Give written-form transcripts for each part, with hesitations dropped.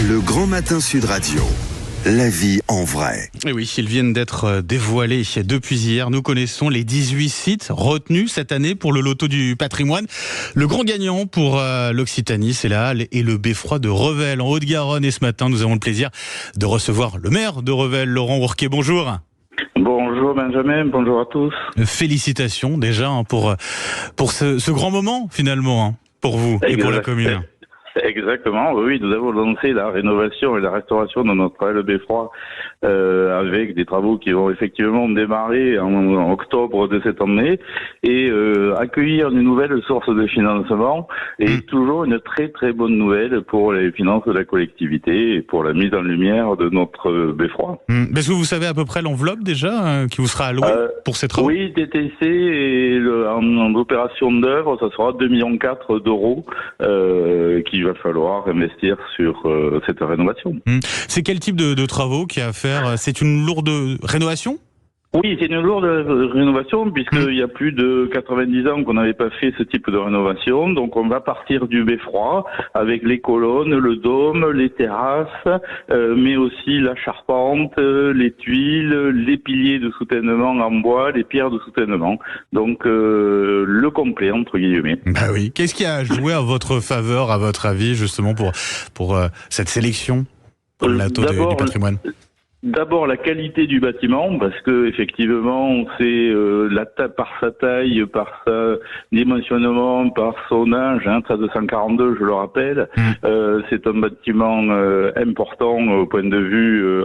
Le Grand Matin Sud Radio. La vie en vrai. Et oui, ils viennent d'être dévoilés depuis hier. Nous connaissons les 18 sites retenus cette année pour le loto du patrimoine. Le grand gagnant pour l'Occitanie, c'est la Halle et le Beffroi de Revel en Haute-Garonne. Et ce matin, nous avons le plaisir de recevoir le maire de Revel, Laurent Ourquet. Bonjour. Bonjour Benjamin, bonjour à tous. Félicitations déjà pour ce grand moment finalement pour vous et pour la commune. Exactement, oui, nous avons lancé la rénovation et la restauration de notre Halle Beffroi avec des travaux qui vont effectivement démarrer en octobre de cette année et accueillir une nouvelle source de financement est toujours une très très bonne nouvelle pour les finances de la collectivité et pour la mise en lumière de notre Beffroi. Est-ce que vous savez à peu près l'enveloppe déjà qui vous sera allouée pour ces travaux? Oui, TTC et en opération d'œuvre, ça sera 2,4 millions d'euros qui va falloir investir sur cette rénovation. C'est quel type de travaux qu'il y a à faire? C'est une lourde rénovation? Oui, c'est une lourde rénovation puisqu'il y a plus de 90 ans qu'on n'avait pas fait ce type de rénovation. Donc on va partir du beffroi avec les colonnes, le dôme, les terrasses, mais aussi la charpente, les tuiles, les piliers de soutènement en bois, les pierres de soutènement. Donc le complet entre guillemets. Bah oui. Qu'est-ce qui a joué à votre faveur, à votre avis, justement pour cette sélection pour le loto du patrimoine? D'abord la qualité du bâtiment, parce que effectivement c'est par sa taille, par sa dimensionnement, par son âge, 1342 je le rappelle, c'est un bâtiment important au point de vue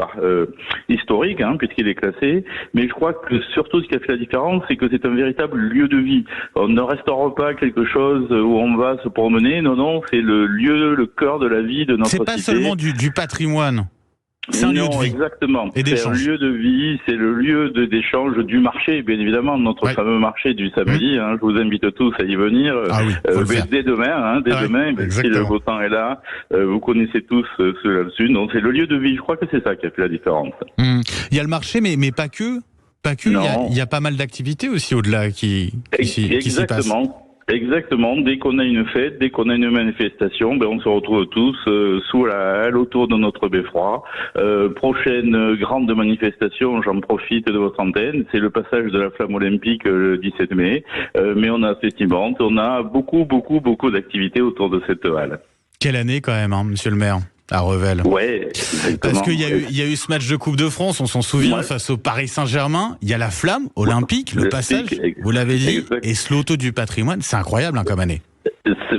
historique, puisqu'il est classé. Mais je crois que surtout ce qui a fait la différence, c'est que c'est un véritable lieu de vie. On ne restaure pas quelque chose où on va se promener, non, c'est le lieu, le cœur de la vie de notre cité. C'est pas seulement du patrimoine. C'est un lieu de vie. Exactement. C'est un lieu de vie, c'est le lieu d'échange du marché, bien évidemment, notre fameux marché du samedi. Je vous invite tous à y venir. Dès demain, demain, si le beau temps est là, vous connaissez tous ceux là-dessus. Donc c'est le lieu de vie. Je crois que c'est ça qui a fait la différence. Il y a le marché, mais pas que. Il y a pas mal d'activités aussi au-delà qui s'y passent. Exactement. Dès qu'on a une fête, dès qu'on a une manifestation, on se retrouve tous sous la halle autour de notre beffroi. Prochaine grande manifestation, j'en profite de votre antenne, c'est le passage de la flamme olympique le 17 mai. Mais on a effectivement, on a beaucoup d'activités autour de cette halle. Quelle année quand même, monsieur le maire, à Revel. Ouais, parce qu'il y a eu ce match de Coupe de France, on s'en souvient, face au Paris Saint-Germain. Il y a la flamme olympique, le passage, vous l'avez dit, et ce loto du patrimoine, c'est incroyable comme année.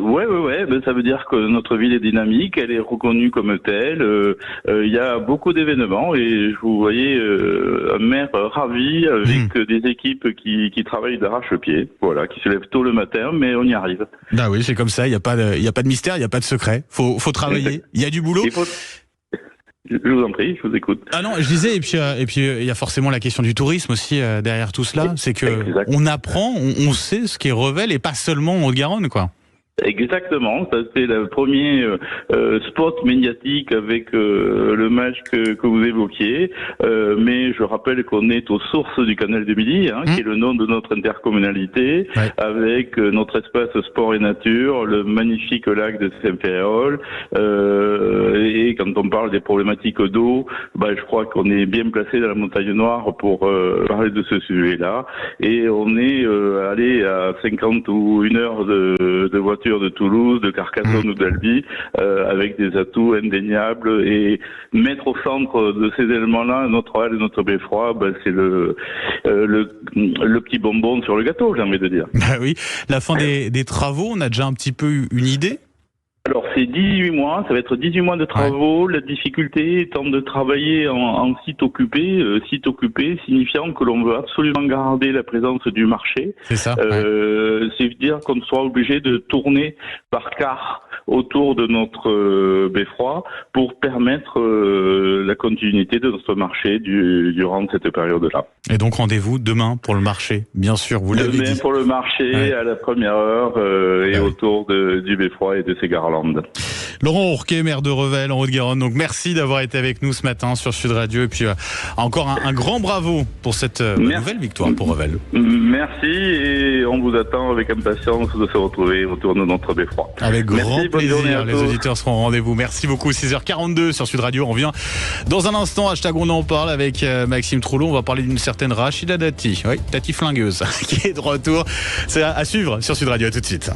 Ouais, ça veut dire que notre ville est dynamique, elle est reconnue comme telle. Il y a beaucoup d'événements et je vous voyais un maire ravi avec des équipes qui travaillent d'arrache-pied, qui se lèvent tôt le matin, mais on y arrive. Ah oui, c'est comme ça. Il y a pas de mystère, il y a pas de secret. Faut travailler. Il y a du boulot. Je vous en prie, je vous écoute. Ah non, je disais, et puis il y a forcément la question du tourisme aussi derrière tout cela. C'est que on apprend, on sait ce qu'est Revel et pas seulement en Haute-Garonne, quoi. Exactement, ça c'est le premier spot médiatique avec le match que vous évoquiez, mais je rappelle qu'on est aux sources du canal du Midi, qui est le nom de notre intercommunalité, avec notre espace sport et nature, le magnifique lac de Saint-Féréol, et quand on parle des problématiques d'eau, je crois qu'on est bien placé dans la Montagne Noire pour parler de ce sujet-là, et on est allé à 50 ou 1 heure de voiture de Toulouse, de Carcassonne ou d'Albi, avec des atouts indéniables, et mettre au centre de ces éléments-là notre halle et notre beffroi, c'est le petit bonbon sur le gâteau, j'ai envie de dire. Oui, la fin des travaux, on a déjà un petit peu une idée? Alors c'est 18 mois, ça va être 18 mois de travaux, la difficulté étant de travailler en site occupé signifiant que l'on veut absolument garder la présence du marché. C'est ça. C'est dire qu'on sera obligé de tourner par quart autour de notre beffroi pour permettre la continuité de notre marché durant cette période-là. Et donc rendez-vous demain pour le marché, bien sûr, vous l'avez dit. Demain pour le marché à la première heure et autour du beffroi et de ses garlandes. monde. Laurent Ourquet, maire de Revel en Haute-Garonne. Donc merci d'avoir été avec nous ce matin sur Sud Radio. Et puis encore un grand bravo pour cette nouvelle victoire pour Revel. Merci et on vous attend avec impatience de se retrouver autour de notre beffroi. Avec grand plaisir, les tous. auditeurs seront au rendez-vous. Merci beaucoup, 6h42 sur Sud Radio. On revient dans un instant, hashtag on en parle avec Maxime Troulot. On va parler d'une certaine Rachida Dati, oui, Tati Flingueuse, qui est de retour. C'est à suivre sur Sud Radio, à tout de suite.